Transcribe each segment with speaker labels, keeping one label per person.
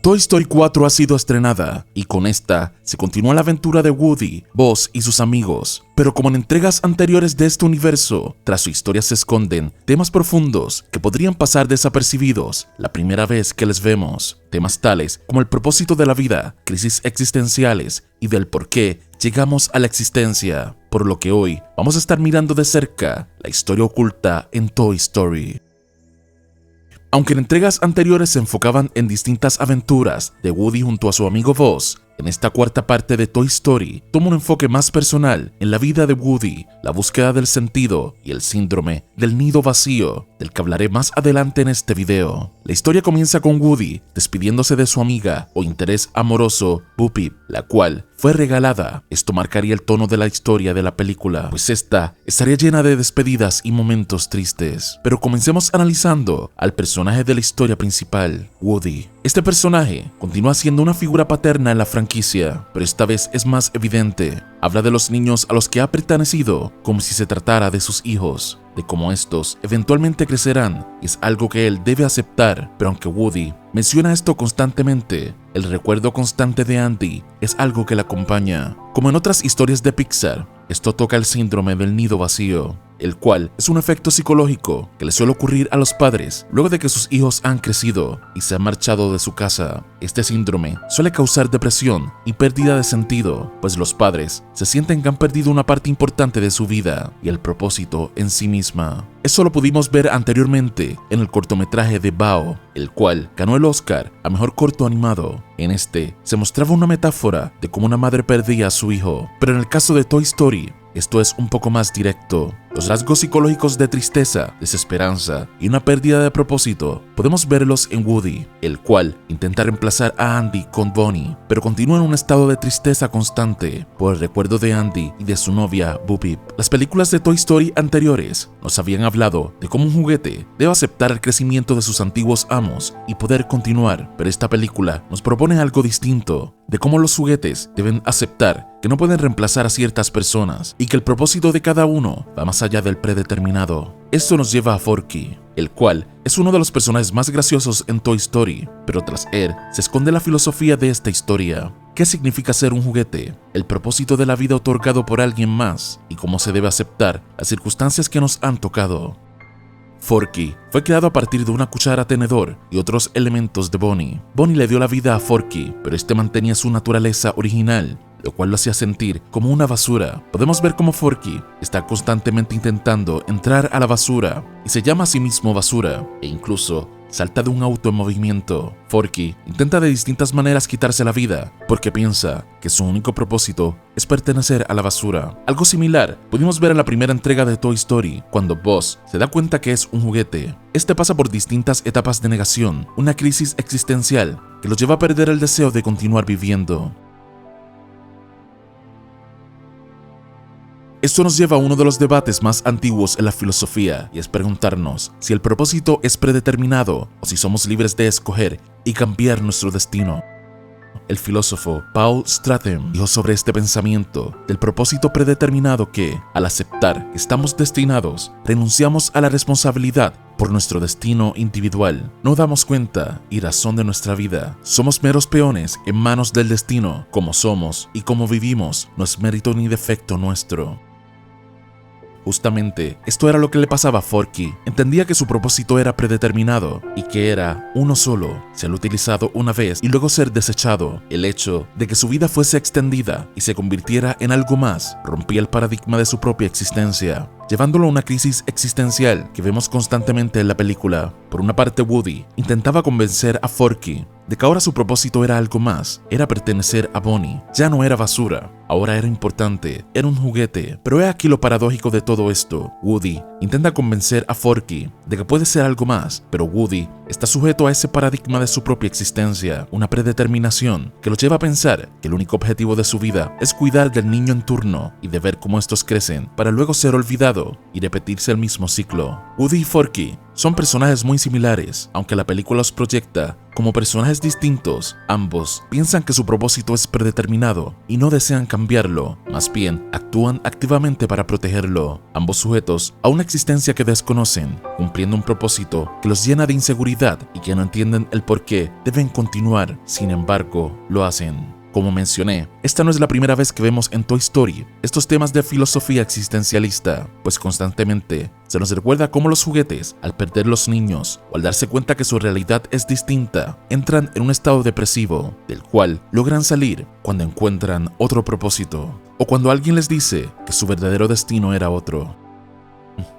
Speaker 1: Toy Story 4 ha sido estrenada y con esta se continúa la aventura de Woody, Buzz y sus amigos. Pero como en entregas anteriores de este universo, tras su historia se esconden temas profundos que podrían pasar desapercibidos la primera vez que les vemos. Temas tales como el propósito de la vida, crisis existenciales y del por qué llegamos a la existencia. Por lo que hoy vamos a estar mirando de cerca la historia oculta en Toy Story. Aunque en entregas anteriores se enfocaban en distintas aventuras de Woody junto a su amigo Buzz, en esta cuarta parte de Toy Story toma un enfoque más personal en la vida de Woody, la búsqueda del sentido y el síndrome del nido vacío, del que hablaré más adelante en este video. La historia comienza con Woody despidiéndose de su amiga o interés amoroso, Bo Peep, la cual fue regalada. Esto marcaría el tono de la historia de la película, pues esta estaría llena de despedidas y momentos tristes. Pero comencemos analizando al personaje de la historia principal, Woody. Este personaje continúa siendo una figura paterna en la franquicia, pero esta vez es más evidente. Habla de los niños a los que ha pertenecido como si se tratara de sus hijos, de cómo estos eventualmente crecerán. Es algo que él debe aceptar, pero aunque Woody menciona esto constantemente, el recuerdo constante de Andy es algo que le acompaña. Como en otras historias de Pixar, esto toca el síndrome del nido vacío, el cual es un efecto psicológico que le suele ocurrir a los padres luego de que sus hijos han crecido y se han marchado de su casa. Este síndrome suele causar depresión y pérdida de sentido, pues los padres se sienten que han perdido una parte importante de su vida y el propósito en sí misma. Eso lo pudimos ver anteriormente en el cortometraje de Bao, el cual ganó el Oscar a mejor corto animado. En este se mostraba una metáfora de cómo una madre perdía a su hijo, pero en el caso de Toy Story, esto es un poco más directo. Los rasgos psicológicos de tristeza, desesperanza y una pérdida de propósito podemos verlos en Woody, el cual intenta reemplazar a Andy con Bonnie, pero continúa en un estado de tristeza constante por el recuerdo de Andy y de su novia Bo Peep. Las películas de Toy Story anteriores nos habían hablado de cómo un juguete debe aceptar el crecimiento de sus antiguos amos y poder continuar, pero esta película nos propone algo distinto, de cómo los juguetes deben aceptar que no pueden reemplazar a ciertas personas y que el propósito de cada uno va más allá del predeterminado. Esto nos lleva a Forky, el cual es uno de los personajes más graciosos en Toy Story, pero tras él se esconde la filosofía de esta historia. ¿Qué significa ser un juguete? El propósito de la vida otorgado por alguien más y cómo se debe aceptar las circunstancias que nos han tocado. Forky fue creado a partir de una cuchara tenedor y otros elementos de Bonnie. Bonnie le dio la vida a Forky, pero este mantenía su naturaleza original, lo cual lo hacía sentir como una basura. Podemos ver cómo Forky está constantemente intentando entrar a la basura y se llama a sí mismo basura e incluso salta de un auto en movimiento. Forky intenta de distintas maneras quitarse la vida porque piensa que su único propósito es pertenecer a la basura. Algo similar pudimos ver en la primera entrega de Toy Story, cuando Buzz se da cuenta que es un juguete. Este pasa por distintas etapas de negación, una crisis existencial que lo lleva a perder el deseo de continuar viviendo. Esto nos lleva a uno de los debates más antiguos en la filosofía, y es preguntarnos si el propósito es predeterminado o si somos libres de escoger y cambiar nuestro destino. El filósofo Paul Stratton dijo sobre este pensamiento del propósito predeterminado que, al aceptar que estamos destinados, renunciamos a la responsabilidad por nuestro destino individual. No damos cuenta y razón de nuestra vida. Somos meros peones en manos del destino. Como somos y cómo vivimos no es mérito ni defecto nuestro. Justamente, esto era lo que le pasaba a Forky. Entendía que su propósito era predeterminado y que era uno solo, ser utilizado una vez y luego ser desechado. El hecho de que su vida fuese extendida y se convirtiera en algo más rompía el paradigma de su propia existencia, llevándolo a una crisis existencial que vemos constantemente en la película. Por una parte, Woody intentaba convencer a Forky de que ahora su propósito era algo más, era pertenecer a Bonnie. Ya no era basura, ahora era importante, era un juguete. Pero he aquí lo paradójico de todo esto. Woody intenta convencer a Forky de que puede ser algo más, pero Woody está sujeto a ese paradigma de su propia existencia, una predeterminación que lo lleva a pensar que el único objetivo de su vida es cuidar del niño en turno y de ver cómo estos crecen para luego ser olvidados determinado y repetirse el mismo ciclo. Woody y Forky son personajes muy similares, aunque la película los proyecta como personajes distintos. Ambos piensan que su propósito es predeterminado y no desean cambiarlo, más bien actúan activamente para protegerlo. Ambos sujetos a una existencia que desconocen, cumpliendo un propósito que los llena de inseguridad y que no entienden el por qué deben continuar, sin embargo, lo hacen. Como mencioné, esta no es la primera vez que vemos en Toy Story estos temas de filosofía existencialista, pues constantemente se nos recuerda cómo los juguetes, al perder los niños o al darse cuenta que su realidad es distinta, entran en un estado depresivo, del cual logran salir cuando encuentran otro propósito, o cuando alguien les dice que su verdadero destino era otro.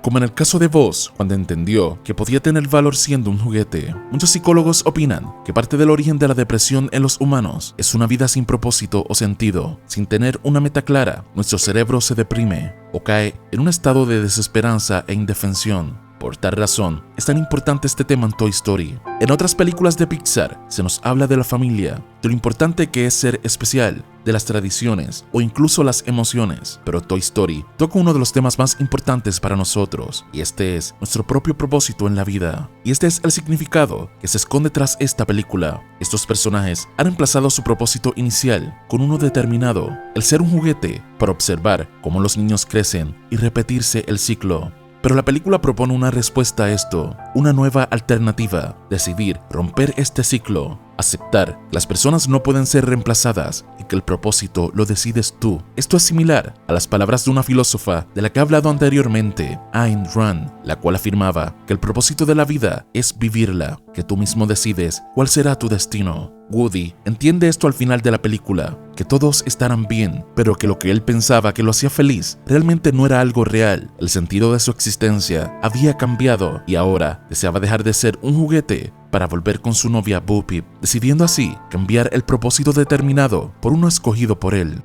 Speaker 1: Como en el caso de Buzz, cuando entendió que podía tener valor siendo un juguete. Muchos psicólogos opinan que parte del origen de la depresión en los humanos es una vida sin propósito o sentido. Sin tener una meta clara, nuestro cerebro se deprime o cae en un estado de desesperanza e indefensión. Por tal razón, es tan importante este tema en Toy Story. En otras películas de Pixar se nos habla de la familia, de lo importante que es ser especial, de las tradiciones o incluso las emociones. Pero Toy Story toca uno de los temas más importantes para nosotros, y este es nuestro propio propósito en la vida. Y este es el significado que se esconde tras esta película. Estos personajes han reemplazado su propósito inicial con uno determinado, el ser un juguete, para observar cómo los niños crecen y repetirse el ciclo. Pero la película propone una respuesta a esto, una nueva alternativa: decidir romper este ciclo, aceptar que las personas no pueden ser reemplazadas y que el propósito lo decides tú. Esto es similar a las palabras de una filósofa de la que he hablado anteriormente, Ayn Rand, la cual afirmaba que el propósito de la vida es vivirla, que tú mismo decides cuál será tu destino. Woody entiende esto al final de la película, que todos estarán bien, pero que lo que él pensaba que lo hacía feliz realmente no era algo real. El sentido de su existencia había cambiado y ahora deseaba dejar de ser un juguete para volver con su novia Bo Peep, decidiendo así cambiar el propósito determinado por uno escogido por él.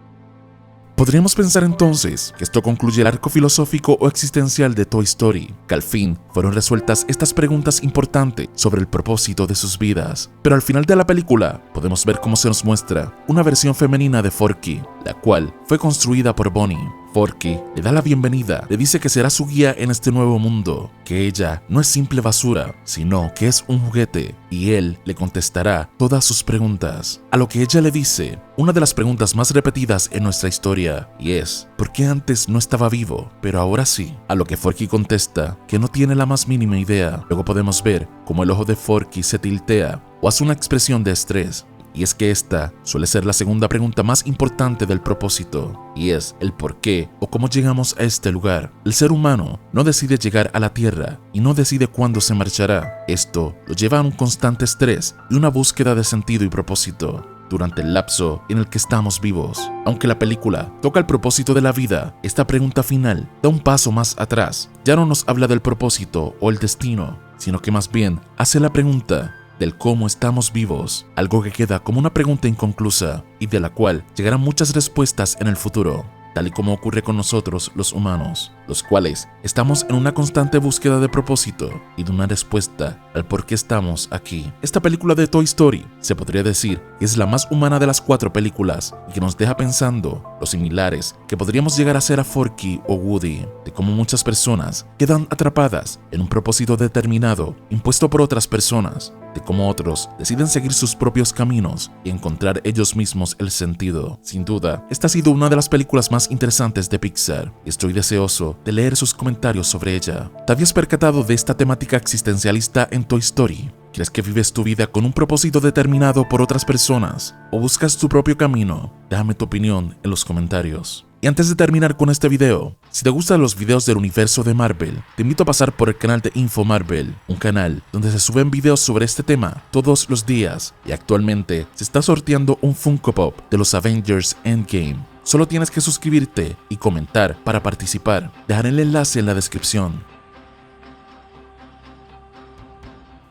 Speaker 1: Podríamos pensar entonces que esto concluye el arco filosófico o existencial de Toy Story, que al fin fueron resueltas estas preguntas importantes sobre el propósito de sus vidas. Pero al final de la película podemos ver cómo se nos muestra una versión femenina de Forky, la cual fue construida por Bonnie. Forky le da la bienvenida, le dice que será su guía en este nuevo mundo, que ella no es simple basura, sino que es un juguete, y él le contestará todas sus preguntas. A lo que ella le dice una de las preguntas más repetidas en nuestra historia, y es: ¿por qué antes no estaba vivo, pero ahora sí? A lo que Forky contesta que no tiene la más mínima idea. Luego podemos ver cómo el ojo de Forky se tiltea o hace una expresión de estrés. Y es que esta suele ser la segunda pregunta más importante del propósito, y es el por qué o cómo llegamos a este lugar. El ser humano no decide llegar a la Tierra y no decide cuándo se marchará. Esto lo lleva a un constante estrés y una búsqueda de sentido y propósito durante el lapso en el que estamos vivos. Aunque la película toca el propósito de la vida, esta pregunta final da un paso más atrás. Ya no nos habla del propósito o el destino, sino que más bien hace la pregunta del cómo estamos vivos, algo que queda como una pregunta inconclusa y de la cual llegarán muchas respuestas en el futuro, tal y como ocurre con nosotros los humanos, los cuales estamos en una constante búsqueda de propósito y de una respuesta al por qué estamos aquí. Esta película de Toy Story se podría decir que es la más humana de las 4 películas y que nos deja pensando lo similares que podríamos llegar a ser a Forky o Woody, de cómo muchas personas quedan atrapadas en un propósito determinado impuesto por otras personas, de cómo otros deciden seguir sus propios caminos y encontrar ellos mismos el sentido. Sin duda, esta ha sido una de las películas más interesantes de Pixar y estoy deseoso de leer sus comentarios sobre ella. ¿Te habías percatado de esta temática existencialista en Toy Story? ¿Crees que vives tu vida con un propósito determinado por otras personas o buscas tu propio camino? Déjame tu opinión en los comentarios. Y antes de terminar con este video, si te gustan los videos del universo de Marvel, te invito a pasar por el canal de Info Marvel, un canal donde se suben videos sobre este tema todos los días, y actualmente se está sorteando un Funko Pop de los Avengers Endgame. Solo tienes que suscribirte y comentar para participar. Dejaré el enlace en la descripción.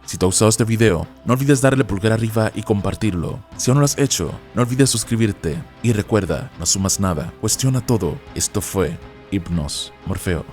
Speaker 1: Si te ha gustado este video, no olvides darle pulgar arriba y compartirlo. Si aún no lo has hecho, no olvides suscribirte. Y recuerda, no sumas nada, cuestiona todo. Esto fue Hypnos Morfeo.